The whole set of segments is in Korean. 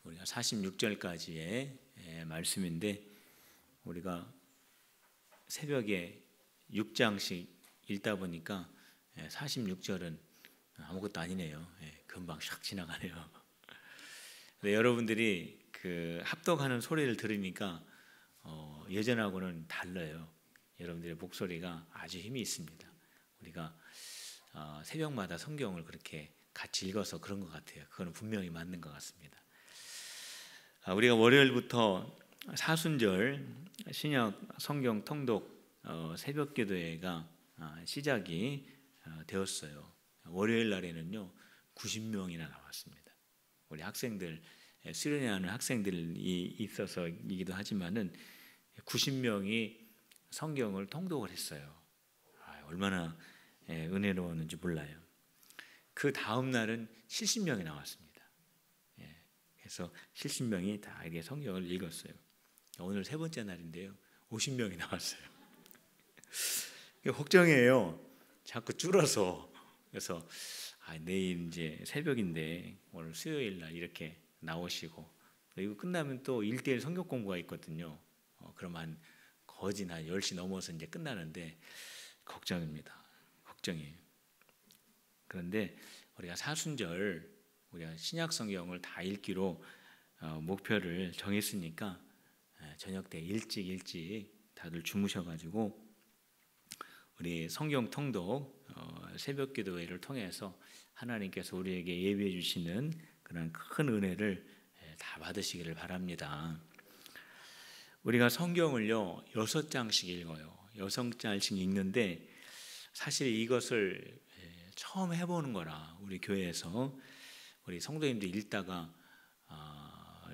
우리가 46절까지의 말씀인데, 우리가 새벽에 6장씩 읽다 보니까 46절은 아무것도 아니네요. 금방 샥 지나가네요. 근데 여러분들이 그 합독하는 소리를 들으니까 예전하고는 달라요. 여러분들의 목소리가 아주 힘이 있습니다. 우리가 새벽마다 성경을 그렇게 같이 읽어서 그런 것 같아요. 그거는 분명히 맞는 것 같습니다. 우리가 월요일부터 사순절 신약 성경 통독 새벽 기도회가 시작이 되었어요. 월요일 날에는요 90명이나 나왔습니다. 우리 학생들, 수련회하는 학생들이 있어서이기도 하지만은 90명이 성경을 통독을 했어요. 얼마나 은혜로웠는지 몰라요. 그 다음 날은 70명이 나왔습니다. 그래서 70명이 다 이렇게 성경을 읽었어요. 오늘 세 번째 날인데요, 50명이 나왔어요. 걱정이에요. 자꾸 줄어서. 그래서 내일 이제 새벽인데 오늘 수요일 날 이렇게 나오시고, 이거 끝나면 또 1:1 성경 공부가 있거든요. 그럼 한 거진 한 10시 넘어서 이제 끝나는데 걱정입니다. 걱정이에요. 그런데 우리가 사순절 우리가 신약 성경을 다 읽기로 목표를 정했으니까 저녁 때 일찍 다들 주무셔가지고 우리 성경 통독 새벽 기도회를 통해서 하나님께서 우리에게 예비해 주시는 그런 큰 은혜를 다 받으시기를 바랍니다. 우리가 성경을요 6장씩 읽어요. 6장씩 읽는데 사실 이것을 처음 해보는 거라 우리 교회에서 우리 성도님들 읽다가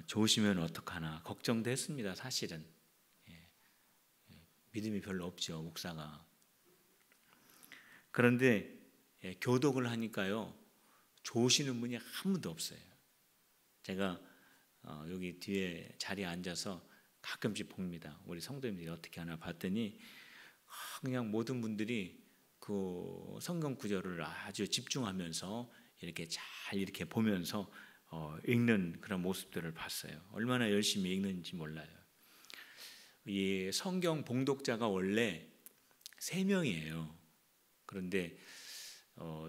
좋으시면 어떡하나 걱정도 했습니다. 사실은 믿음이 별로 없죠, 목사가. 그런데 교독을 하니까요 좋으시는 분이 한 분도 없어요. 제가 여기 뒤에 자리에 앉아서 가끔씩 봅니다. 우리 성도님들이 어떻게 하나 봤더니 그냥 모든 분들이 그 성경 구절을 아주 집중하면서 이렇게 잘 이렇게 보면서 읽는 그런 모습들을 봤어요. 얼마나 열심히 읽는지 몰라요. 이 성경 봉독자가 원래 3명이에요. 그런데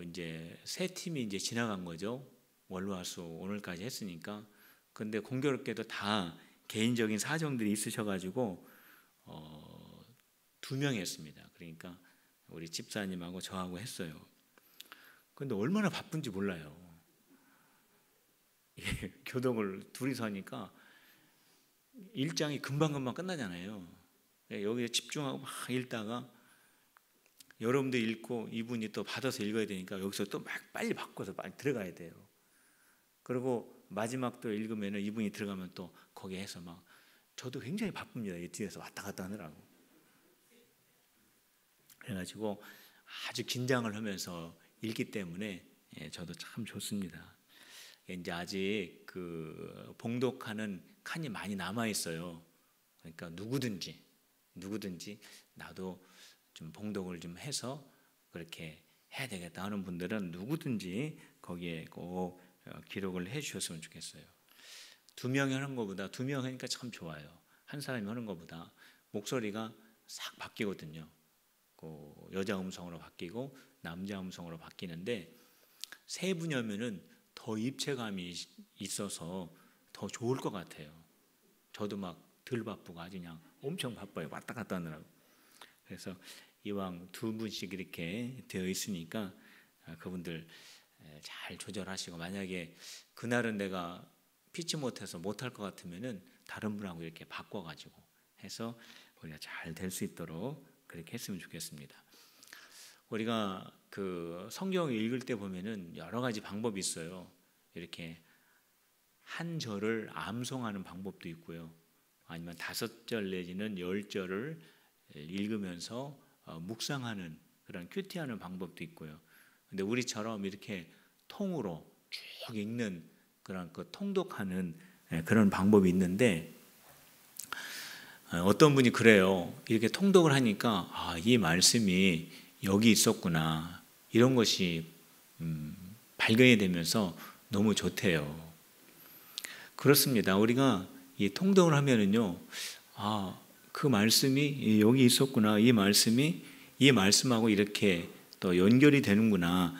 이제 세 팀이 이제 지나간 거죠. 월화수 오늘까지 했으니까. 근데 공교롭게도 다 개인적인 사정들이 있으셔가지고 2명 했습니다. 그러니까 우리 집사님하고 저하고 했어요. 근데 얼마나 바쁜지 몰라요. 교독을 둘이서 하니까 일장이 금방금방 끝나잖아요. 여기에 집중하고 막 읽다가 여러분들 읽고 이분이 또 받아서 읽어야 되니까 여기서 또 막 빨리 바꿔서 빨리 들어가야 돼요. 그리고 마지막 또 읽으면 이분이 들어가면 또 거기에 해서 막 저도 굉장히 바쁩니다. 이 뒤에서 왔다 갔다 하느라고. 그래가지고 아주 긴장을 하면서 읽기 때문에 저도 참 좋습니다. 이제 아직 그 봉독하는 칸이 많이 남아 있어요. 그러니까 누구든지 나도 좀 봉독을 좀 해서 그렇게 해야 되겠다 하는 분들은 누구든지 거기에 꼭 기록을 해 주셨으면 좋겠어요. 2명이 하는 것보다 2명 하니까 참 좋아요. 한 사람이 하는 것보다 목소리가 싹 바뀌거든요. 여자 음성으로 바뀌고 남자 음성으로 바뀌는데 3분이면은 더 입체감이 있어서 더 좋을 것 같아요. 저도 막 덜 바쁘고 아주 그냥 엄청 바빠요. 왔다 갔다 하느라고. 그래서 이왕 2분씩 이렇게 되어 있으니까 그분들 잘 조절하시고, 만약에 그날은 내가 피치 못해서 못할 것 같으면은 다른 분하고 이렇게 바꿔가지고 해서 우리가 잘 될 수 있도록 그렇게 했으면 좋겠습니다. 우리가 그 성경을 읽을 때 보면은 여러 가지 방법이 있어요. 이렇게 한 절을 암송하는 방법도 있고요. 아니면 5절 내지는 10절을 읽으면서 묵상하는 그런 큐티하는 방법도 있고요. 근데 우리처럼 이렇게 통으로 쭉 읽는 그런 그 통독하는 그런 방법이 있는데, 어떤 분이 그래요. 이렇게 통독을 하니까 이 말씀이 여기 있었구나, 이런 것이 발견이 되면서 너무 좋대요. 그렇습니다. 우리가 이 통독을 하면은요, 그 말씀이 여기 있었구나. 이 말씀이 이 말씀하고 이렇게 또 연결이 되는구나.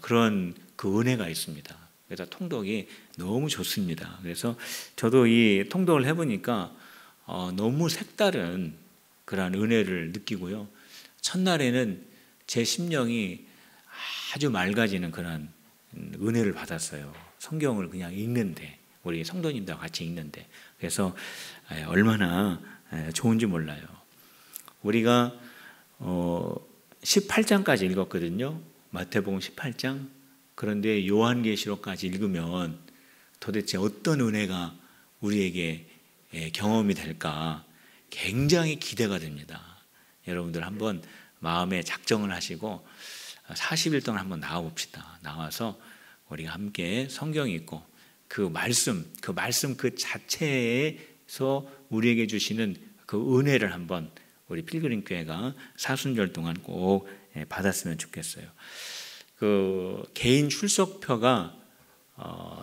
그런 그 은혜가 있습니다. 그래서 통독이 너무 좋습니다. 그래서 저도 이 통독을 해보니까 너무 색다른 그런 은혜를 느끼고요. 첫날에는 제 심령이 아주 맑아지는 그런 은혜를 받았어요. 성경을 그냥 읽는데, 우리 성도님들과 같이 읽는데, 그래서 얼마나 좋은지 몰라요. 우리가 18장까지 읽었거든요. 마태복음 18장. 그런데 요한계시록까지 읽으면 도대체 어떤 은혜가 우리에게 경험이 될까 굉장히 기대가 됩니다. 여러분들 한번 마음에 작정을 하시고 40일 동안 한번 나와 봅시다. 나와서 우리가 함께 성경 읽고 그 말씀 그 자체에서 우리에게 주시는 그 은혜를 한번 우리 필그림 교회가 사순절 동안 꼭 받았으면 좋겠어요. 그 개인 출석표가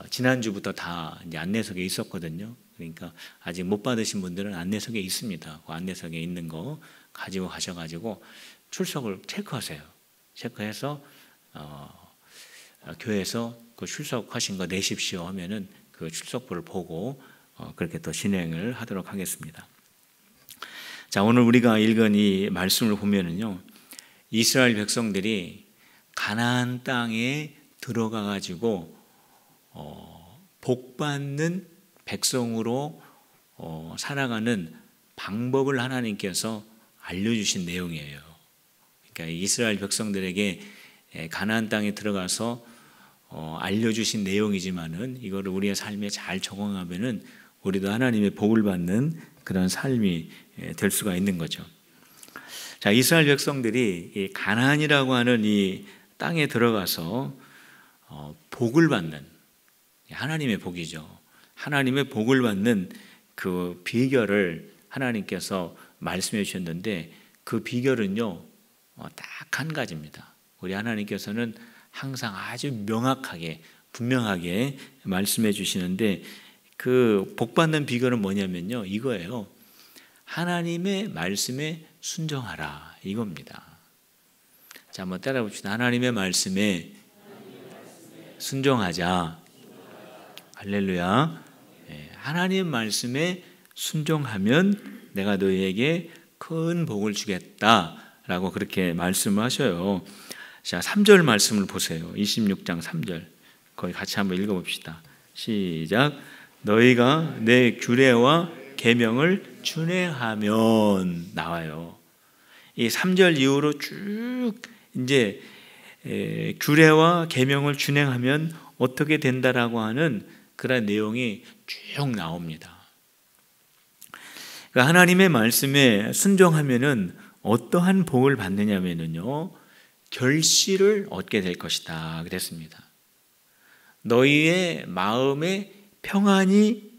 지난주부터 다 이제 안내석에 있었거든요. 그러니까 아직 못 받으신 분들은 안내석에 있습니다. 그 안내석에 있는 거 가지고 가셔가지고 출석을 체크하세요. 체크해서 교회에서 그 출석하신 거 내십시오 하면은 그 출석부를 보고 그렇게 또 진행을 하도록 하겠습니다. 자, 오늘 우리가 읽은 이 말씀을 보면은요, 이스라엘 백성들이 가나안 땅에 들어가 가지고 복받는 백성으로 살아가는 방법을 하나님께서 알려주신 내용이에요. 그러니까 이스라엘 백성들에게 가나안 땅에 들어가서 알려주신 내용이지만은 이거를 우리의 삶에 잘 적용하면은 우리도 하나님의 복을 받는 그런 삶이 될 수가 있는 거죠. 자, 이스라엘 백성들이 이 가나안이라고 하는 이 땅에 들어가서 복을 받는, 하나님의 복이죠. 하나님의 복을 받는 그 비결을 하나님께서 말씀해 주셨는데, 그 비결은요 딱 한 가지입니다. 우리 하나님께서는 항상 아주 명확하게 분명하게 말씀해 주시는데, 그 복받는 비결은 뭐냐면요, 이거예요. 하나님의 말씀에 순종하라, 이겁니다. 자, 한번 따라 봅시다. 하나님의 말씀에 순종하자. 할렐루야. 하나님의 말씀에 순종하면 내가 너희에게 큰 복을 주겠다라고 그렇게 말씀하셔요. 자, 3절 말씀을 보세요. 26장 3절. 거기 같이 한번 읽어봅시다. 시작. 너희가 내 규례와 계명을 준행하면, 나와요. 이 3절 이후로 쭉 이제 규례와 계명을 준행하면 어떻게 된다라고 하는 그런 내용이 쭉 나옵니다. 그러니까 하나님의 말씀에 순종하면은 어떠한 복을 받느냐면요, 결실을 얻게 될 것이다 그랬습니다. 너희의 마음에 평안이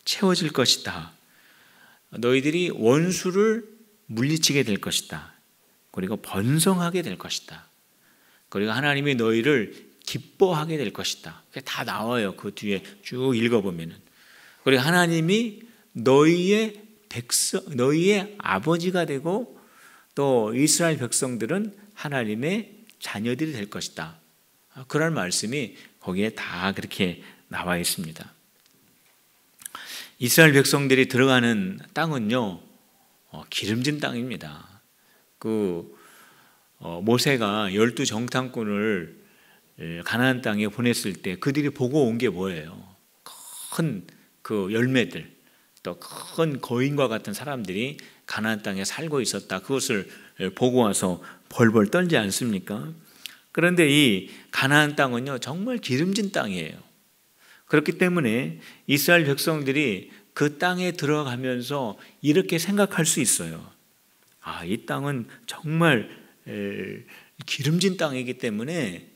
채워질 것이다. 너희들이 원수를 물리치게 될 것이다. 그리고 번성하게 될 것이다. 그리고 하나님이 너희를 기뻐하게 될 것이다. 다 나와요. 그 뒤에 쭉 읽어보면은. 그리고 하나님이 너희의 아버지가 되고, 또 이스라엘 백성들은 하나님의 자녀들이 될 것이다. 그런 말씀이 거기에 다 그렇게 나와 있습니다. 이스라엘 백성들이 들어가는 땅은요, 기름진 땅입니다. 모세가 12 정탐꾼을 가나안 땅에 보냈을 때 그들이 보고 온 게 뭐예요? 큰 그 열매들, 또 큰 거인과 같은 사람들이 가나안 땅에 살고 있었다. 그것을 보고 와서 벌벌 떨지 않습니까? 그런데 이 가나안 땅은요, 정말 기름진 땅이에요. 그렇기 때문에 이스라엘 백성들이 그 땅에 들어가면서 이렇게 생각할 수 있어요. 이 땅은 정말 기름진 땅이기 때문에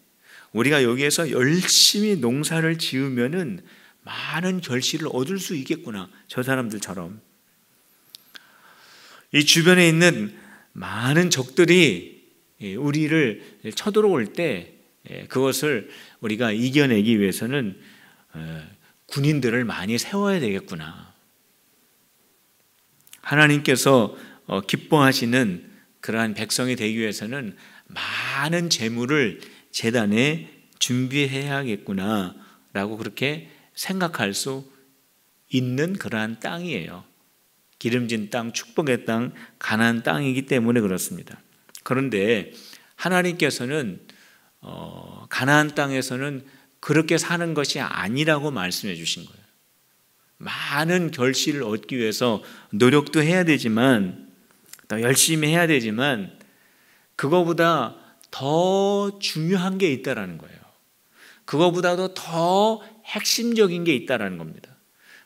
우리가 여기에서 열심히 농사를 지으면은 많은 결실을 얻을 수 있겠구나. 저 사람들처럼. 이 주변에 있는 많은 적들이 우리를 쳐들어올 때 그것을 우리가 이겨내기 위해서는 군인들을 많이 세워야 되겠구나. 하나님께서 기뻐하시는 그러한 백성이 되기 위해서는 많은 재물을 제단에 준비해야겠구나 라고 그렇게 생각할 수 있는 그러한 땅이에요. 기름진 땅, 축복의 땅, 가나안 땅이기 때문에 그렇습니다. 그런데 하나님께서는 가나안 땅에서는 그렇게 사는 것이 아니라고 말씀해 주신 거예요. 많은 결실을 얻기 위해서 노력도 해야 되지만, 또 열심히 해야 되지만, 그거보다 더 중요한 게 있다라는 거예요. 그거보다도 더 핵심적인 게 있다라는 겁니다.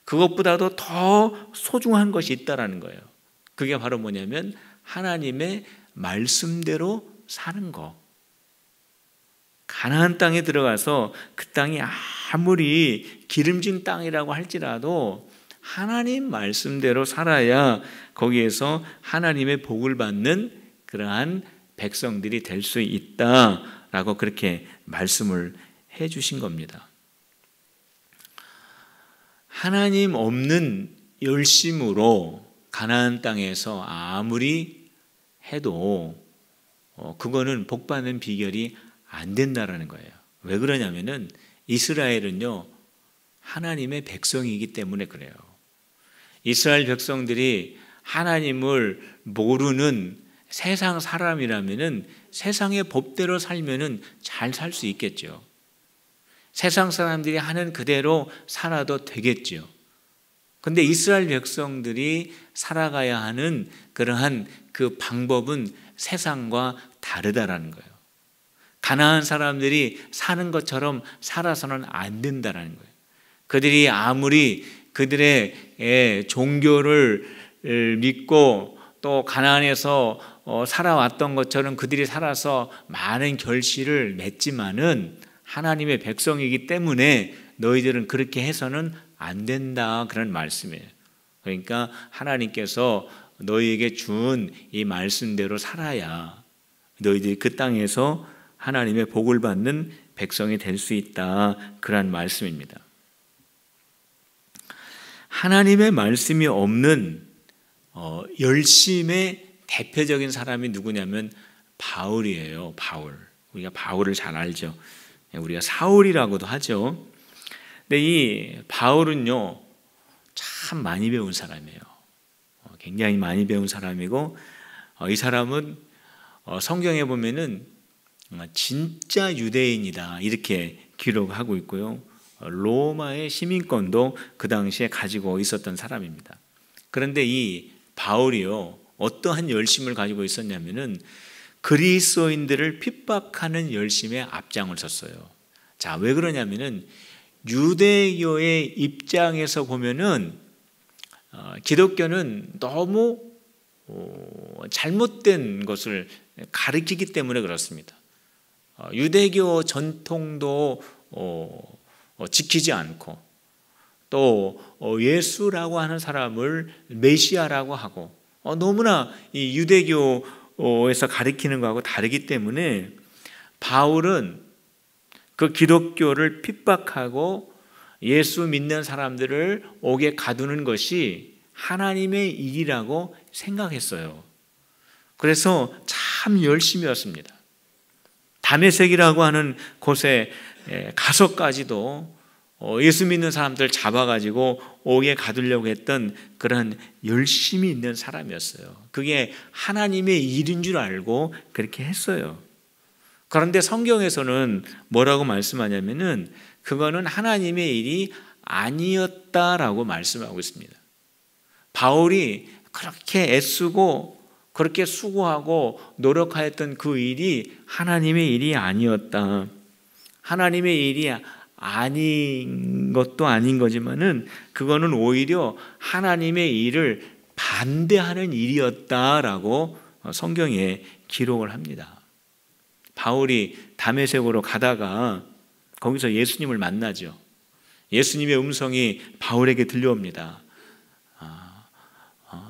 그것보다도 더 소중한 것이 있다라는 거예요. 그게 바로 뭐냐면 하나님의 말씀대로 사는 거. 가나안 땅에 들어가서 그 땅이 아무리 기름진 땅이라고 할지라도 하나님 말씀대로 살아야 거기에서 하나님의 복을 받는 그러한 백성들이 될 수 있다라고 그렇게 말씀을 해 주신 겁니다. 하나님 없는 열심으로 가나안 땅에서 아무리 해도 그거는 복받는 비결이 안 된다라는 거예요. 왜 그러냐면은 이스라엘은요 하나님의 백성이기 때문에 그래요. 이스라엘 백성들이 하나님을 모르는 세상 사람이라면은 세상의 법대로 살면은 잘 살 수 있겠죠. 세상 사람들이 하는 그대로 살아도 되겠죠. 근데 이스라엘 백성들이 살아가야 하는 그러한 그 방법은 세상과 다르다라는 거예요. 가나안 사람들이 사는 것처럼 살아서는 안 된다라는 거예요. 그들이 아무리 그들의 종교를 믿고 또 가나안에서 살아왔던 것처럼 그들이 살아서 많은 결실을 맺지만은 하나님의 백성이기 때문에 너희들은 그렇게 해서는 안 된다 그런 말씀이에요. 그러니까 하나님께서 너희에게 준 이 말씀대로 살아야 너희들이 그 땅에서 하나님의 복을 받는 백성이 될 수 있다 그런 말씀입니다. 하나님의 말씀이 없는 열심의 대표적인 사람이 누구냐면 바울이에요. 바울. 우리가 바울을 잘 알죠. 우리가 사울이라고도 하죠. 근데 이 바울은요 참 많이 배운 사람이에요. 굉장히 많이 배운 사람이고 이 사람은 성경에 보면은 진짜 유대인이다 이렇게 기록하고 있고요. 로마의 시민권도 그 당시에 가지고 있었던 사람입니다. 그런데 이 바울이요 어떠한 열심을 가지고 있었냐면은 그리스도인들을 핍박하는 열심에 앞장을 섰어요. 자, 왜 그러냐면은 유대교의 입장에서 보면은 기독교는 너무 잘못된 것을 가르치기 때문에 그렇습니다. 유대교 전통도 지키지 않고 또 예수라고 하는 사람을 메시아라고 하고 너무나 이 유대교에서 가르치는 거하고 다르기 때문에 바울은 그 기독교를 핍박하고 예수 믿는 사람들을 옥에 가두는 것이 하나님의 일이라고 생각했어요. 그래서 참 열심히 했습니다. 다메섹이라고 하는 곳에 가서까지도 예수 믿는 사람들 잡아가지고 옥에 가두려고 했던 그런 열심이 있는 사람이었어요. 그게 하나님의 일인 줄 알고 그렇게 했어요. 그런데 성경에서는 뭐라고 말씀하냐면은 그거는 하나님의 일이 아니었다라고 말씀하고 있습니다. 바울이 그렇게 애쓰고 그렇게 수고하고 노력하였던 그 일이 하나님의 일이 아니었다. 하나님의 일이 아닌 것도 아닌 거지만은 그거는 오히려 하나님의 일을 반대하는 일이었다라고 성경에 기록을 합니다. 바울이 다메섹으로 가다가 거기서 예수님을 만나죠. 예수님의 음성이 바울에게 들려옵니다.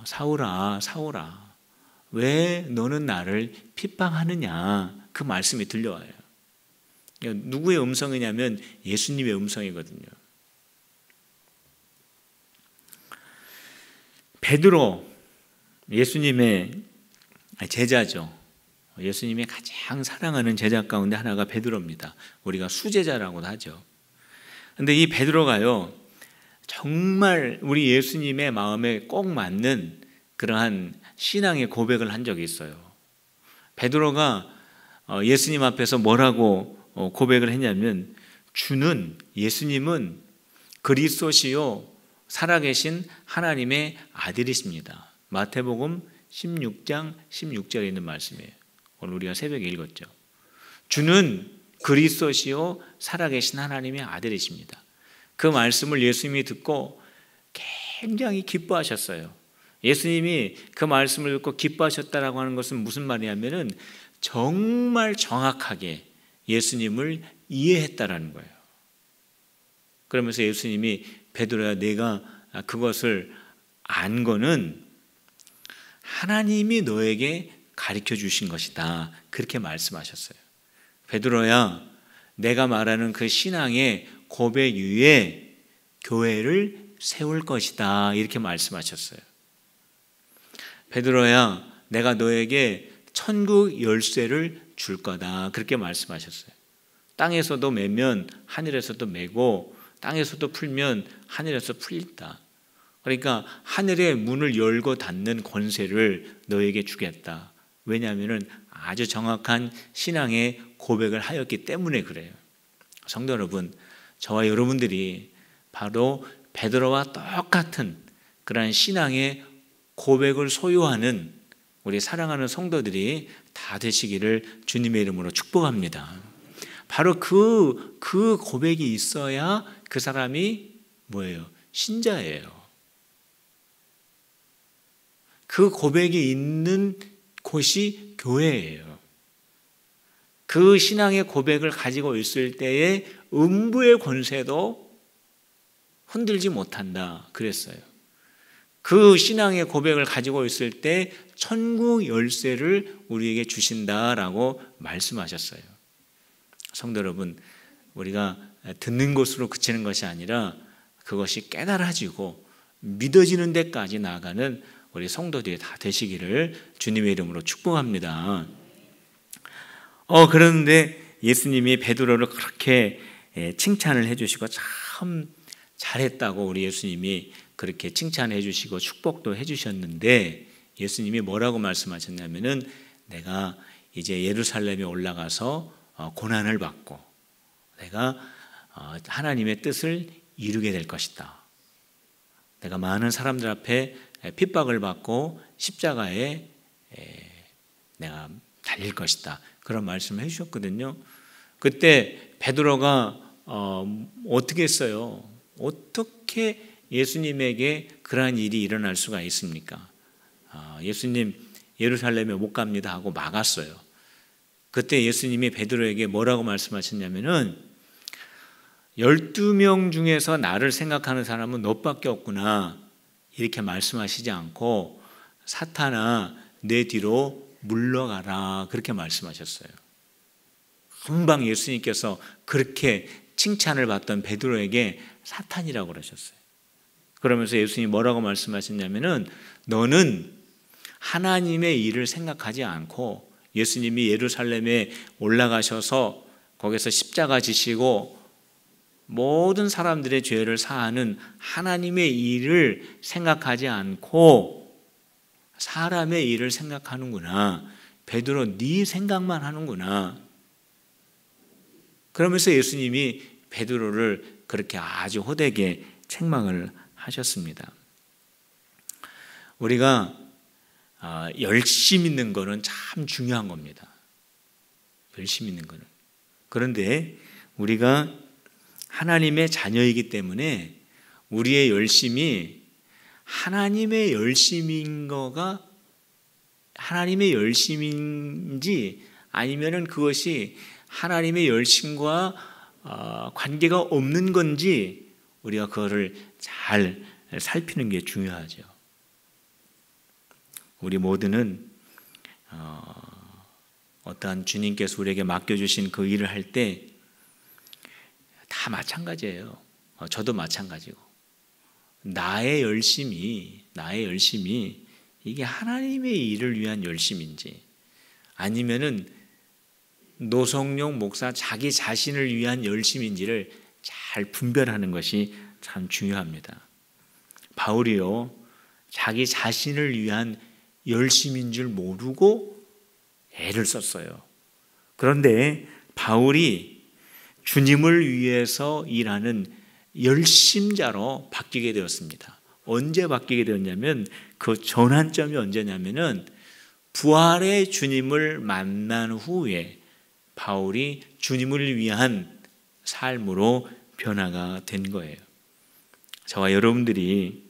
사울아, 사울아, 왜 너는 나를 핍박하느냐? 그 말씀이 들려와요. 누구의 음성이냐면 예수님의 음성이거든요. 베드로, 예수님의 제자죠. 예수님의 가장 사랑하는 제자 가운데 하나가 베드로입니다. 우리가 수제자라고도 하죠. 근데 이 베드로가요, 정말 우리 예수님의 마음에 꼭 맞는 그러한 신앙의 고백을 한 적이 있어요. 베드로가 예수님 앞에서 뭐라고 고백을 했냐면, 예수님은 그리스도시요 살아계신 하나님의 아들이십니다. 마태복음 16장 16절에 있는 말씀이에요. 오늘 우리가 새벽에 읽었죠. 주는 그리스도시요 살아계신 하나님의 아들이십니다. 그 말씀을 예수님이 듣고 굉장히 기뻐하셨어요. 예수님이 그 말씀을 듣고 기뻐하셨다라고 하는 것은 무슨 말이냐면은 정말 정확하게 예수님을 이해했다라는 거예요. 그러면서 예수님이 베드로야, 내가 그것을 안 거는 하나님이 너에게 가르쳐 주신 것이다. 그렇게 말씀하셨어요. 베드로야, 내가 말하는 그 신앙의 고백 위에 교회를 세울 것이다. 이렇게 말씀하셨어요. 베드로야, 내가 너에게 천국 열쇠를 줄 거다. 그렇게 말씀하셨어요. 땅에서도 매면 하늘에서도 매고, 땅에서도 풀면 하늘에서 풀린다. 그러니까 하늘의 문을 열고 닫는 권세를 너에게 주겠다. 왜냐하면 아주 정확한 신앙의 고백을 하였기 때문에 그래요. 성도 여러분, 저와 여러분들이 바로 베드로와 똑같은 그러한 신앙의 고백을 소유하는 우리 사랑하는 성도들이 다 되시기를 주님의 이름으로 축복합니다. 바로 그 고백이 있어야 그 사람이 뭐예요? 신자예요. 그 고백이 있는 곳이 교회예요. 그 신앙의 고백을 가지고 있을 때에 음부의 권세도 흔들지 못한다 그랬어요. 그 신앙의 고백을 가지고 있을 때 천국 열쇠를 우리에게 주신다라고 말씀하셨어요. 성도 여러분, 우리가 듣는 것으로 그치는 것이 아니라 그것이 깨달아지고 믿어지는 데까지 나아가는 우리 성도들이 다 되시기를 주님의 이름으로 축복합니다. 그런데 예수님이 베드로를 그렇게 칭찬을 해주시고 참 잘했다고 우리 예수님이 그렇게 칭찬해 주시고 축복도 해 주셨는데, 예수님이 뭐라고 말씀하셨냐면은 내가 이제 예루살렘에 올라가서 고난을 받고 내가 하나님의 뜻을 이루게 될 것이다. 내가 많은 사람들 앞에 핍박을 받고 십자가에 내가 달릴 것이다. 그런 말씀을 해주셨거든요. 그때 베드로가 어떻게 했어요? 어떻게 예수님에게 그러한 일이 일어날 수가 있습니까? 예수님 예루살렘에 못 갑니다 하고 막았어요. 그때 예수님이 베드로에게 뭐라고 말씀하셨냐면은 12명 중에서 나를 생각하는 사람은 너밖에 없구나 이렇게 말씀하시지 않고 사탄아 내 뒤로 물러가라 그렇게 말씀하셨어요. 금방 예수님께서 그렇게 칭찬을 받던 베드로에게 사탄이라고 그러셨어요. 그러면서 예수님이 뭐라고 말씀하셨냐면은 너는 하나님의 일을 생각하지 않고 예수님이 예루살렘에 올라가셔서 거기서 십자가 지시고 모든 사람들의 죄를 사하는 하나님의 일을 생각하지 않고 사람의 일을 생각하는구나. 베드로 네 생각만 하는구나. 그러면서 예수님이 베드로를 그렇게 아주 호되게 책망을 하셨습니다. 우리가 열심 있는 거는 참 중요한 겁니다. 열심 있는 거는. 그런데 우리가 하나님의 자녀이기 때문에 우리의 열심이 하나님의 열심인 거가 하나님의 열심인지 아니면은 그것이 하나님의 열심과 관계가 없는 건지 우리가 그거를 잘 살피는 게 중요하죠. 우리 모두는 어떠한 주님께서 우리에게 맡겨주신 그 일을 할 때 다 마찬가지예요. 저도 마찬가지고 나의 열심이 나의 열심이 이게 하나님의 일을 위한 열심인지 아니면은 노성용 목사 자기 자신을 위한 열심인지를 잘 분별하는 것이 참 중요합니다. 바울이요, 자기 자신을 위한 열심인 줄 모르고 애를 썼어요. 그런데 바울이 주님을 위해서 일하는 열심자로 바뀌게 되었습니다. 언제 바뀌게 되었냐면 그 전환점이 언제냐면은 부활의 주님을 만난 후에 바울이 주님을 위한 삶으로 변화가 된 거예요. 저와 여러분들이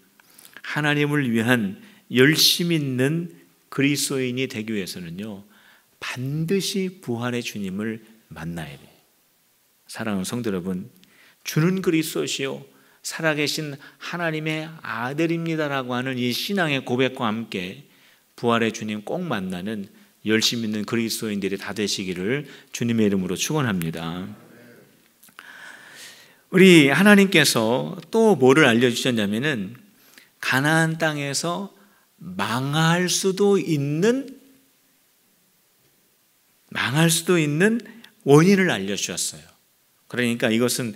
하나님을 위한 열심 있는 그리스도인이 되기 위해서는요, 반드시 부활의 주님을 만나야 돼요. 사랑하는 성도 여러분, 주는 그리스도시요 살아계신 하나님의 아들입니다라고 하는 이 신앙의 고백과 함께 부활의 주님 꼭 만나는 열심 있는 그리스도인들이 다 되시기를 주님의 이름으로 축원합니다. 우리 하나님께서 또 뭐를 알려주셨냐면은 가나안 땅에서 망할 수도 있는 원인을 알려주셨어요. 그러니까 이것은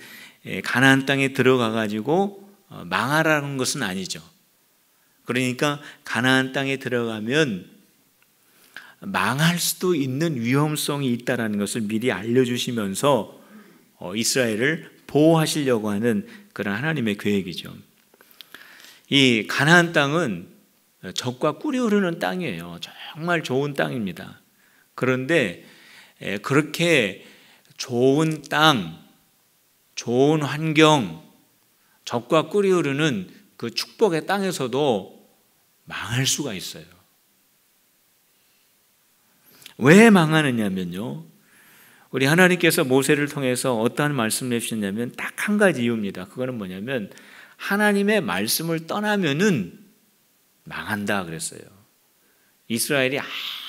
가나안 땅에 들어가 가지고 망하라는 것은 아니죠. 그러니까 가나안 땅에 들어가면 망할 수도 있는 위험성이 있다는 것을 미리 알려주시면서 이스라엘을 보호하시려고 하는 그런 하나님의 계획이죠. 이 가나안 땅은 젖과 꿀이 흐르는 땅이에요. 정말 좋은 땅입니다. 그런데 그렇게 좋은 땅, 좋은 환경, 젖과 꿀이 흐르는 그 축복의 땅에서도 망할 수가 있어요. 왜 망하느냐면요, 우리 하나님께서 모세를 통해서 어떠한 말씀을 해주셨냐면 딱 한 가지 이유입니다. 그거는 뭐냐면 하나님의 말씀을 떠나면은 망한다 그랬어요. 이스라엘이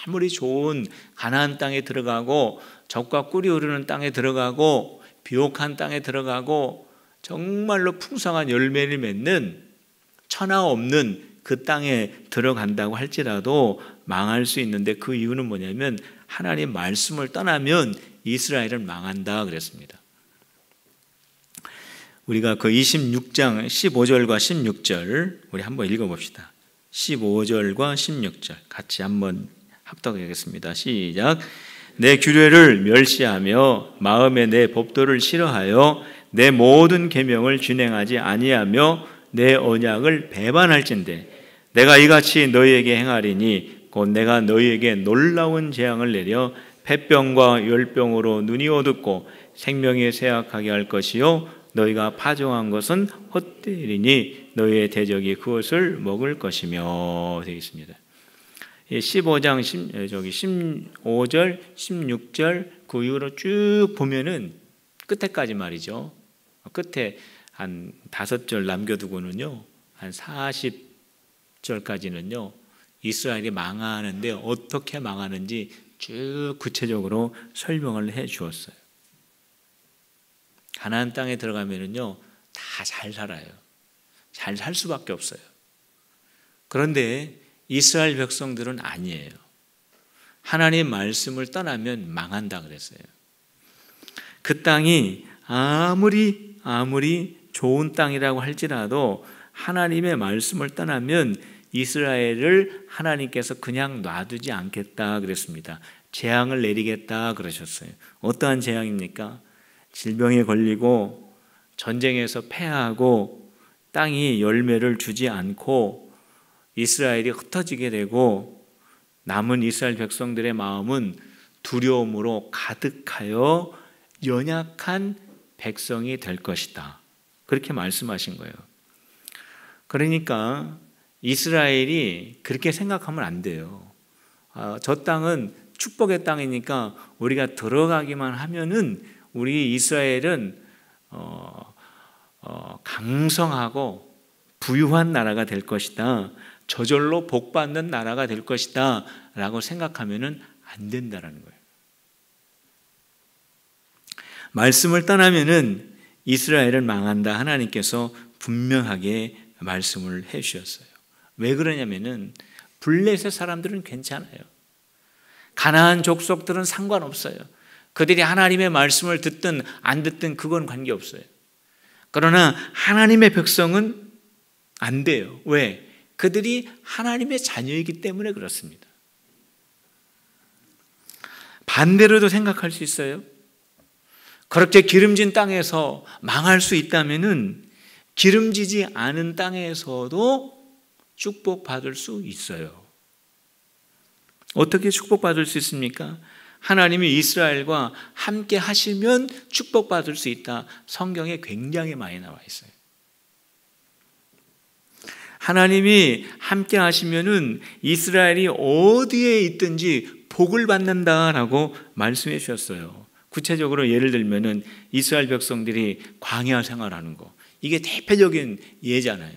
아무리 좋은 가나안 땅에 들어가고 젖과 꿀이 흐르는 땅에 들어가고 비옥한 땅에 들어가고 정말로 풍성한 열매를 맺는 천하 없는 그 땅에 들어간다고 할지라도 망할 수 있는데 그 이유는 뭐냐면 하나님 말씀을 떠나면 이스라엘은 망한다 그랬습니다. 우리가 그 26장 15절과 16절 우리 한번 읽어봅시다. 15절과 16절 같이 한번 합독하겠습니다. 시작. 내 규례를 멸시하며 마음에 내 법도를 싫어하여 내 모든 계명을 준행하지 아니하며 내 언약을 배반할진대 내가 이같이 너희에게 행하리니 곧 내가 너희에게 놀라운 재앙을 내려 폐병과 열병으로 눈이 어둡고 생명이 쇠약하게 할 것이요 너희가 파종한 것은 헛되리니 너희의 대적이 그것을 먹을 것이며 되어 있습니다. 15장 15절 16절 그 이후로 쭉 보면은 끝에까지 말이죠. 끝에 한 5절 남겨두고는요 한 40절까지는요 이스라엘이 망하는데 어떻게 망하는지 쭉 구체적으로 설명을 해 주었어요. 가나안 땅에 들어가면은요 다 잘 살아요. 잘 살 수밖에 없어요. 그런데 이스라엘 백성들은 아니에요. 하나님 말씀을 떠나면 망한다 그랬어요. 그 땅이 아무리 좋은 땅이라고 할지라도 하나님의 말씀을 떠나면 이스라엘을 하나님께서 그냥 놔두지 않겠다 그랬습니다. 재앙을 내리겠다 그러셨어요. 어떠한 재앙입니까? 질병에 걸리고 전쟁에서 패하고 땅이 열매를 주지 않고 이스라엘이 흩어지게 되고 남은 이스라엘 백성들의 마음은 두려움으로 가득하여 연약한 백성이 될 것이다. 그렇게 말씀하신 거예요. 그러니까 이스라엘이 그렇게 생각하면 안 돼요. 저 땅은 축복의 땅이니까 우리가 들어가기만 하면은 우리 이스라엘은 강성하고 부유한 나라가 될 것이다. 저절로 복받는 나라가 될 것이다 라고 생각하면은 안 된다라는 거예요. 말씀을 떠나면은 이스라엘은 망한다. 하나님께서 분명하게 말씀을 해 주셨어요. 왜 그러냐면은 블레셋 사람들은 괜찮아요. 가나안 족속들은 상관없어요. 그들이 하나님의 말씀을 듣든 안 듣든 그건 관계없어요. 그러나 하나님의 백성은 안 돼요. 왜? 그들이 하나님의 자녀이기 때문에 그렇습니다. 반대로도 생각할 수 있어요. 그렇게 기름진 땅에서 망할 수 있다면은 기름지지 않은 땅에서도 축복받을 수 있어요. 어떻게 축복받을 수 있습니까? 하나님이 이스라엘과 함께 하시면 축복받을 수 있다. 성경에 굉장히 많이 나와 있어요. 하나님이 함께 하시면은 이스라엘이 어디에 있든지 복을 받는다라고 말씀해 주셨어요. 구체적으로 예를 들면은 이스라엘 백성들이 광야 생활하는 거, 이게 대표적인 예잖아요.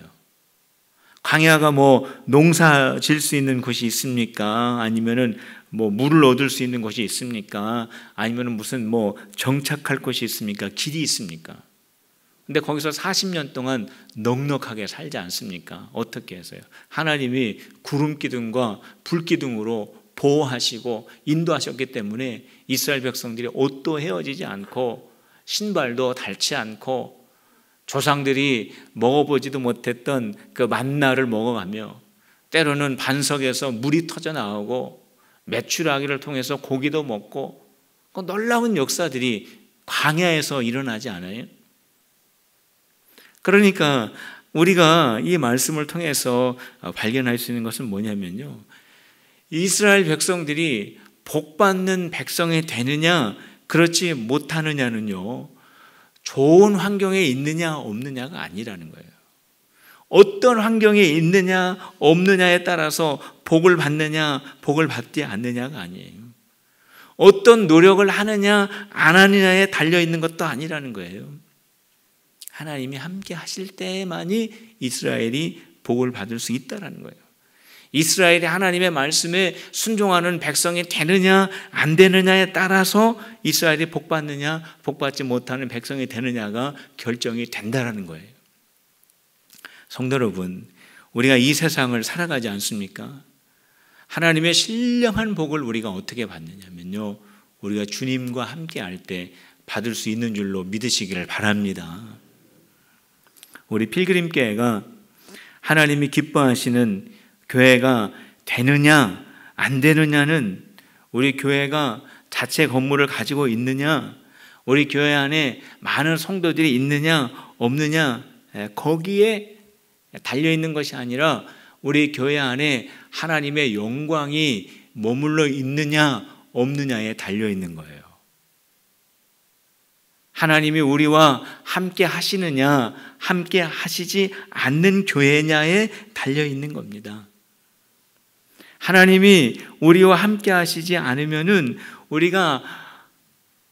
광야가 뭐 농사 질 수 있는 곳이 있습니까? 아니면은 뭐 물을 얻을 수 있는 곳이 있습니까? 아니면은 무슨 뭐 정착할 곳이 있습니까? 길이 있습니까? 근데 거기서 40년 동안 넉넉하게 살지 않습니까? 어떻게 해서요? 하나님이 구름 기둥과 불 기둥으로 보호하시고 인도하셨기 때문에 이스라엘 백성들이 옷도 헤어지지 않고 신발도 닳지 않고 조상들이 먹어보지도 못했던 그 만나를 먹어가며 때로는 반석에서 물이 터져 나오고 메추라기를 통해서 고기도 먹고 그 놀라운 역사들이 광야에서 일어나지 않아요? 그러니까 우리가 이 말씀을 통해서 발견할 수 있는 것은 뭐냐면요, 이스라엘 백성들이 복받는 백성이 되느냐 그렇지 못하느냐는요, 좋은 환경에 있느냐 없느냐가 아니라는 거예요. 어떤 환경에 있느냐 없느냐에 따라서 복을 받느냐 복을 받지 않느냐가 아니에요. 어떤 노력을 하느냐 안 하느냐에 달려있는 것도 아니라는 거예요. 하나님이 함께 하실 때만이 이스라엘이 복을 받을 수 있다는 거예요. 이스라엘이 하나님의 말씀에 순종하는 백성이 되느냐 안 되느냐에 따라서 이스라엘이 복받느냐 복받지 못하는 백성이 되느냐가 결정이 된다는 거예요. 성도 여러분, 우리가 이 세상을 살아가지 않습니까? 하나님의 신령한 복을 우리가 어떻게 받느냐면요, 우리가 주님과 함께 할 때 받을 수 있는 줄로 믿으시기를 바랍니다. 우리 필그림교회가 하나님이 기뻐하시는 교회가 되느냐 안 되느냐는 우리 교회가 자체 건물을 가지고 있느냐, 우리 교회 안에 많은 성도들이 있느냐 없느냐 거기에 달려있는 것이 아니라 우리 교회 안에 하나님의 영광이 머물러 있느냐 없느냐에 달려있는 거예요. 하나님이 우리와 함께 하시느냐 함께 하시지 않는 교회냐에 달려있는 겁니다. 하나님이 우리와 함께 하시지 않으면은 우리가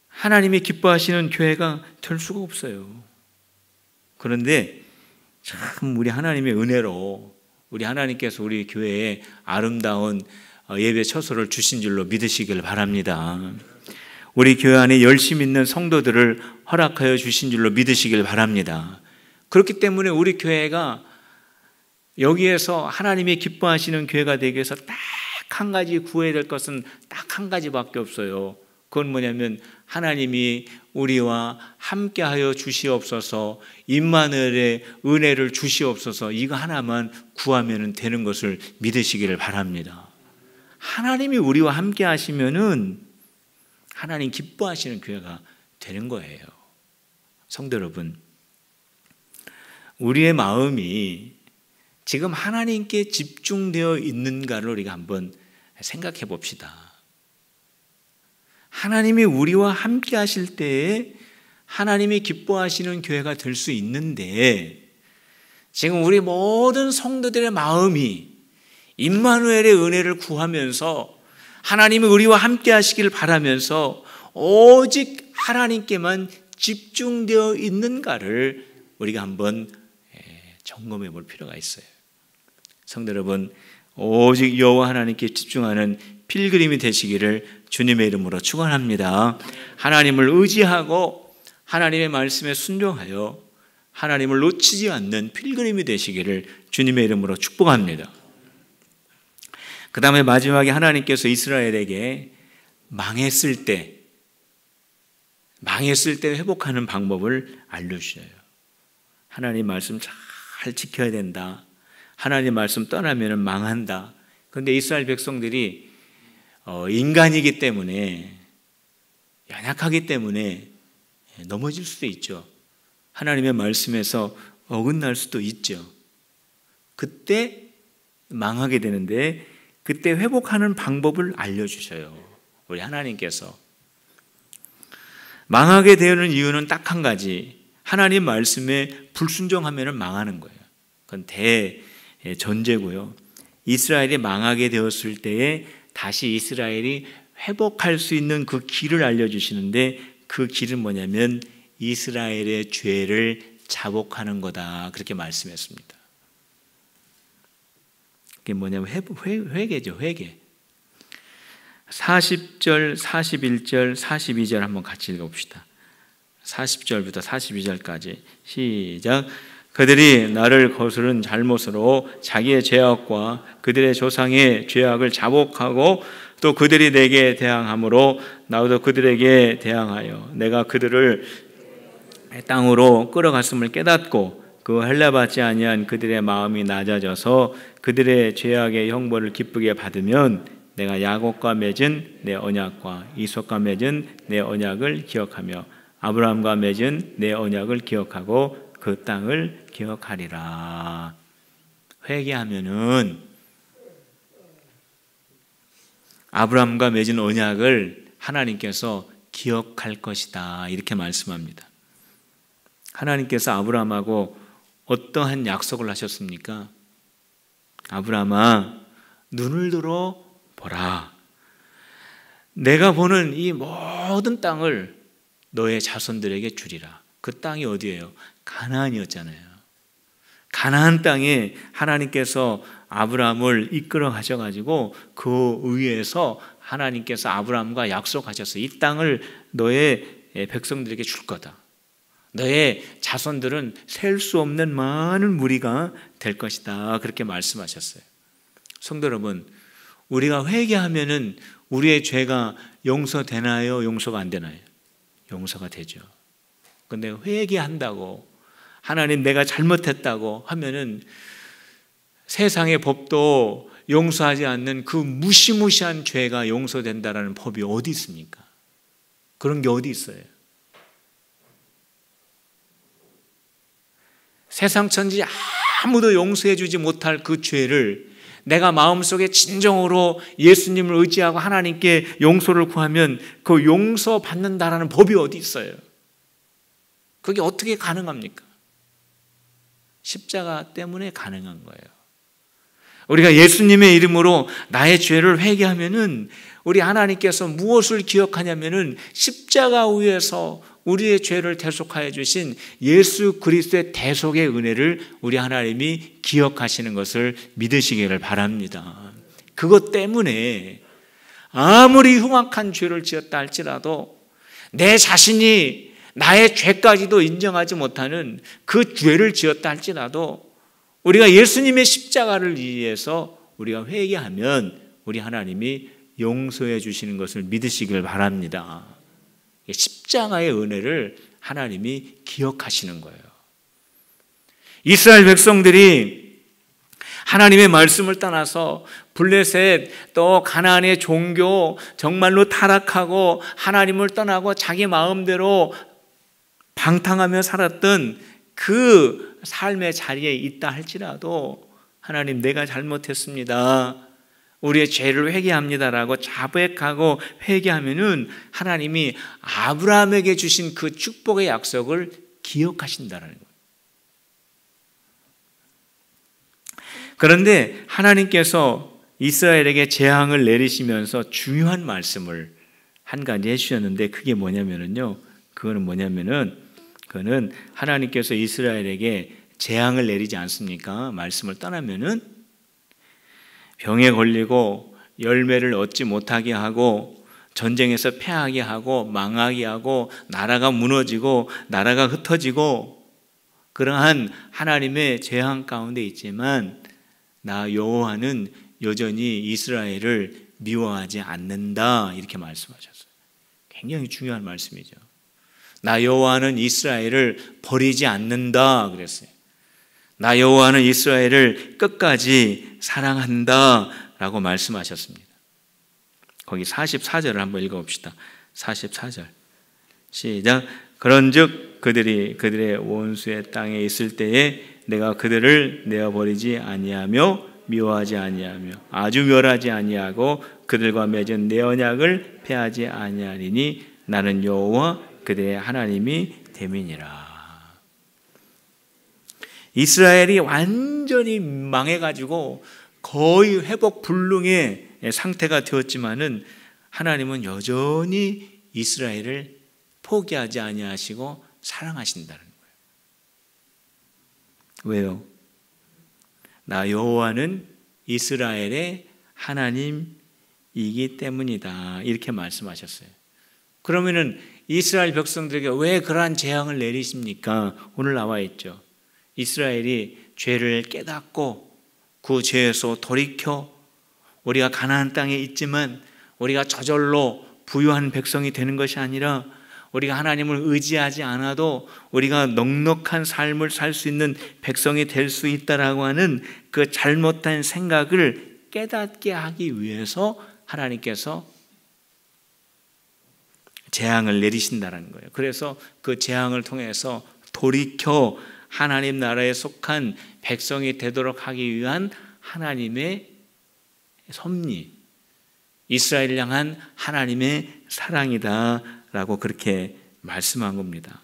하나님이 기뻐하시는 교회가 될 수가 없어요. 그런데 참 우리 하나님의 은혜로 우리 하나님께서 우리 교회에 아름다운 예배 처소를 주신 줄로 믿으시길 바랍니다. 우리 교회 안에 열심 있는 성도들을 허락하여 주신 줄로 믿으시길 바랍니다. 그렇기 때문에 우리 교회가 여기에서 하나님이 기뻐하시는 교회가 되기 위해서 딱 한 가지 구해야 될 것은 딱 한 가지밖에 없어요. 그건 뭐냐면 하나님이 우리와 함께하여 주시옵소서, 임마누엘의 은혜를 주시옵소서, 이거 하나만 구하면 되는 것을 믿으시기를 바랍니다. 하나님이 우리와 함께 하시면은 하나님 기뻐하시는 교회가 되는 거예요. 성도 여러분, 우리의 마음이 지금 하나님께 집중되어 있는가를 우리가 한번 생각해 봅시다. 하나님이 우리와 함께 하실 때에 하나님이 기뻐하시는 교회가 될 수 있는데, 지금 우리 모든 성도들의 마음이 임마누엘의 은혜를 구하면서 하나님이 우리와 함께 하시기를 바라면서 오직 하나님께만 집중되어 있는가를 우리가 한번 점검해 볼 필요가 있어요. 성도 여러분, 오직 여호와 하나님께 집중하는 필그림이 되시기를 주님의 이름으로 축원합니다. 하나님을 의지하고 하나님의 말씀에 순종하여 하나님을 놓치지 않는 필그림이 되시기를 주님의 이름으로 축복합니다. 그 다음에 마지막에 하나님께서 이스라엘에게 망했을 때 회복하는 방법을 알려주셔요. 하나님 말씀 잘 지켜야 된다. 하나님 말씀 떠나면 망한다. 그런데 이스라엘 백성들이 인간이기 때문에, 연약하기 때문에 넘어질 수도 있죠. 하나님의 말씀에서 어긋날 수도 있죠. 그때 망하게 되는데 그때 회복하는 방법을 알려주셔요. 우리 하나님께서. 망하게 되는 이유는 딱 한 가지. 하나님 말씀에 불순종하면 망하는 거예요. 그건 대전제고요. 이스라엘이 망하게 되었을 때에 다시 이스라엘이 회복할 수 있는 그 길을 알려주시는데 그 길은 뭐냐면 이스라엘의 죄를 자복하는 거다. 그렇게 말씀했습니다. 그게 뭐냐면 회개죠. 회개. 40절, 41절, 42절 한번 같이 읽어봅시다. 40절부터 42절까지 시작. 그들이 나를 거스른 잘못으로 자기의 죄악과 그들의 조상의 죄악을 자복하고 또 그들이 내게 대항함으로 나도 그들에게 대항하여 내가 그들을 땅으로 끌어갔음을 깨닫고 그 헬라받지 아니한 그들의 마음이 낮아져서 그들의 죄악의 형벌을 기쁘게 받으면 내가 야곱과 맺은 내 언약과 이삭과 맺은 내 언약을 기억하며 아브라함과 맺은 내 언약을 기억하고 그 땅을 기억하리라. 회개하면은 아브라함과 맺은 언약을 하나님께서 기억할 것이다. 이렇게 말씀합니다. 하나님께서 아브라함하고 어떠한 약속을 하셨습니까? 아브라함아, 눈을 들어 보라. 내가 보는 이 모든 땅을 너의 자손들에게 주리라. 그 땅이 어디예요? 가나안이었잖아요. 가나안 땅에 하나님께서 아브라함을 이끌어 가셔가지고 그 위에서 하나님께서 아브라함과 약속하셨어요. 이 땅을 너의 백성들에게 줄 거다. 너의 자손들은 셀 수 없는 많은 무리가 될 것이다. 그렇게 말씀하셨어요. 성도 여러분, 우리가 회개하면은 우리의 죄가 용서되나요? 용서가 안 되나요? 용서가 되죠. 그런데 회개한다고 하나님 내가 잘못했다고 하면은 세상의 법도 용서하지 않는 그 무시무시한 죄가 용서된다라는 법이 어디 있습니까? 그런 게 어디 있어요? 세상 천지 아무도 용서해 주지 못할 그 죄를 내가 마음속에 진정으로 예수님을 의지하고 하나님께 용서를 구하면 그 용서받는다라는 법이 어디 있어요? 그게 어떻게 가능합니까? 십자가 때문에 가능한 거예요. 우리가 예수님의 이름으로 나의 죄를 회개하면은 우리 하나님께서 무엇을 기억하냐면은 십자가 위에서 우리의 죄를 대속하여 주신 예수 그리스도의 대속의 은혜를 우리 하나님이 기억하시는 것을 믿으시기를 바랍니다. 그것 때문에 아무리 흉악한 죄를 지었다 할지라도 내 자신이 나의 죄까지도 인정하지 못하는 그 죄를 지었다 할지라도 우리가 예수님의 십자가를 위해서 우리가 회개하면 우리 하나님이 용서해 주시는 것을 믿으시길 바랍니다. 십자가의 은혜를 하나님이 기억하시는 거예요. 이스라엘 백성들이 하나님의 말씀을 떠나서 블레셋 또 가나안의 종교 정말로 타락하고 하나님을 떠나고 자기 마음대로 방탕하며 살았던 그 삶의 자리에 있다 할지라도 하나님 내가 잘못했습니다. 우리의 죄를 회개합니다라고 자백하고 회개하면은 하나님이 아브라함에게 주신 그 축복의 약속을 기억하신다는 거예요. 그런데 하나님께서 이스라엘에게 재앙을 내리시면서 중요한 말씀을 한 가지 해주셨는데 그게 뭐냐면은요. 그거는 하나님께서 이스라엘에게 재앙을 내리지 않습니까? 말씀을 떠나면은 병에 걸리고 열매를 얻지 못하게 하고 전쟁에서 패하게 하고 망하게 하고 나라가 무너지고 나라가 흩어지고 그러한 하나님의 재앙 가운데 있지만 나 여호와는 여전히 이스라엘을 미워하지 않는다 이렇게 말씀하셨어요. 굉장히 중요한 말씀이죠. 나 여호와는 이스라엘을 버리지 않는다 그랬어요. 나 여호와는 이스라엘을 끝까지 사랑한다 라고 말씀하셨습니다. 거기 44절을 한번 읽어봅시다. 44절 시작. 그런즉 그들의 원수의 땅에 있을 때에 내가 그들을 내어버리지 아니하며 미워하지 아니하며 아주 멸하지 아니하고 그들과 맺은 내 언약을 폐하지 아니하리니 나는 여호와 그들의 하나님이 됨이니라. 이스라엘이 완전히 망해가지고 거의 회복 불능의 상태가 되었지만은 하나님은 여전히 이스라엘을 포기하지 아니하시고 사랑하신다는 거예요. 왜요? 나 여호와는 이스라엘의 하나님이기 때문이다 이렇게 말씀하셨어요. 그러면은 이스라엘 백성들에게 왜 그러한 재앙을 내리십니까? 오늘 나와 있죠. 이스라엘이 죄를 깨닫고 그 죄에서 돌이켜 우리가 가나안 땅에 있지만 우리가 저절로 부유한 백성이 되는 것이 아니라 우리가 하나님을 의지하지 않아도 우리가 넉넉한 삶을 살 수 있는 백성이 될 수 있다라고 하는 그 잘못된 생각을 깨닫게 하기 위해서 하나님께서 재앙을 내리신다는 거예요. 그래서 그 재앙을 통해서 돌이켜 하나님 나라에 속한 백성이 되도록 하기 위한 하나님의 섭리, 이스라엘을 향한 하나님의 사랑이다라고 그렇게 말씀한 겁니다.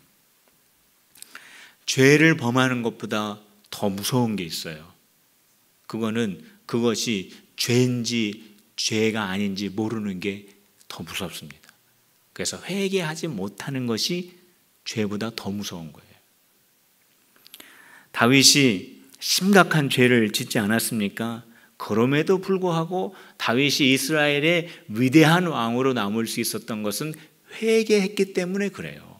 죄를 범하는 것보다 더 무서운 게 있어요. 그것이 죄인지 죄가 아닌지 모르는 게 더 무섭습니다. 그래서 회개하지 못하는 것이 죄보다 더 무서운 거예요. 다윗이 심각한 죄를 짓지 않았습니까? 그럼에도 불구하고 다윗이 이스라엘의 위대한 왕으로 남을 수 있었던 것은 회개했기 때문에 그래요.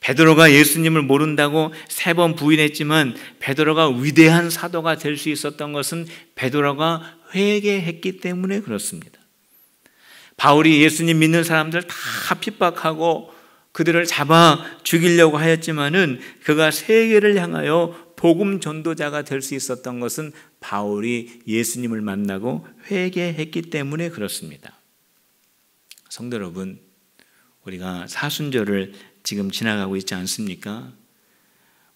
베드로가 예수님을 모른다고 3번 부인했지만 베드로가 위대한 사도가 될 수 있었던 것은 베드로가 회개했기 때문에 그렇습니다. 바울이 예수님 믿는 사람들 다 핍박하고 그들을 잡아 죽이려고 하였지만은 그가 세계를 향하여 복음 전도자가 될 수 있었던 것은 바울이 예수님을 만나고 회개했기 때문에 그렇습니다. 성도 여러분, 우리가 사순절을 지금 지나가고 있지 않습니까?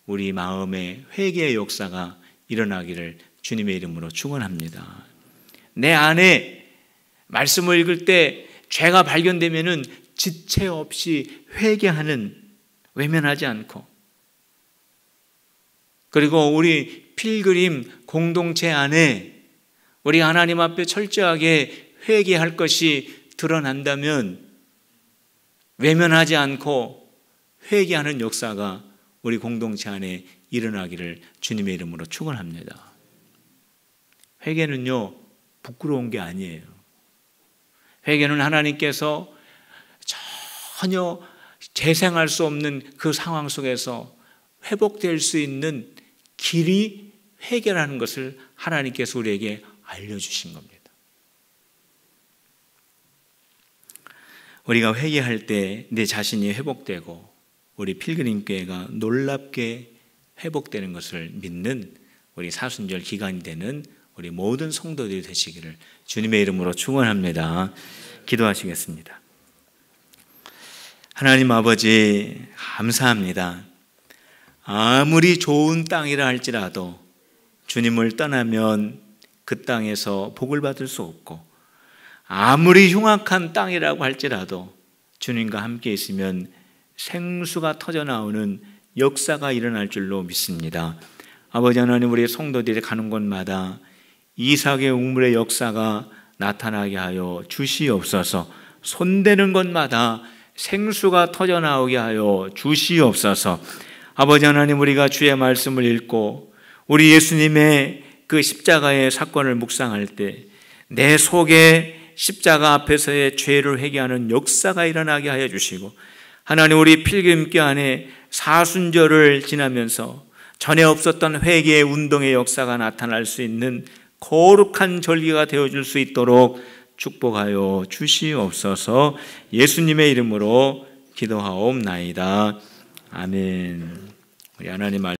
우리 마음에 회개의 역사가 일어나기를 주님의 이름으로 축원합니다. 내 안에 말씀을 읽을 때 죄가 발견되면은 지체 없이 회개하는, 외면하지 않고, 그리고 우리 필그림 공동체 안에 우리 하나님 앞에 철저하게 회개할 것이 드러난다면 외면하지 않고 회개하는 역사가 우리 공동체 안에 일어나기를 주님의 이름으로 축원합니다. 회개는요, 부끄러운 게 아니에요. 회개는 하나님께서 전혀 재생할 수 없는 그 상황 속에서 회복될 수 있는 길이 회개라는 것을 하나님께서 우리에게 알려주신 겁니다. 우리가 회개할 때 내 자신이 회복되고 우리 필그림교회가 놀랍게 회복되는 것을 믿는 우리 사순절 기간이 되는 우리 모든 성도들이 되시기를 주님의 이름으로 축원합니다. 기도하시겠습니다. 하나님 아버지 감사합니다. 아무리 좋은 땅이라 할지라도 주님을 떠나면 그 땅에서 복을 받을 수 없고, 아무리 흉악한 땅이라고 할지라도 주님과 함께 있으면 생수가 터져나오는 역사가 일어날 줄로 믿습니다. 아버지 하나님, 우리 성도들이 가는 곳마다 이삭의 우물의 역사가 나타나게 하여 주시옵소서. 손대는 곳마다 생수가 터져나오게 하여 주시옵소서. 아버지 하나님, 우리가 주의 말씀을 읽고 우리 예수님의 그 십자가의 사건을 묵상할 때 내 속에 십자가 앞에서의 죄를 회개하는 역사가 일어나게 하여 주시고, 하나님, 우리 필기임기 안에 사순절을 지나면서 전에 없었던 회개의 운동의 역사가 나타날 수 있는 거룩한 절기가 되어줄 수 있도록 축복하여 주시옵소서. 예수님의 이름으로 기도하옵나이다. 아멘. 우리 하나님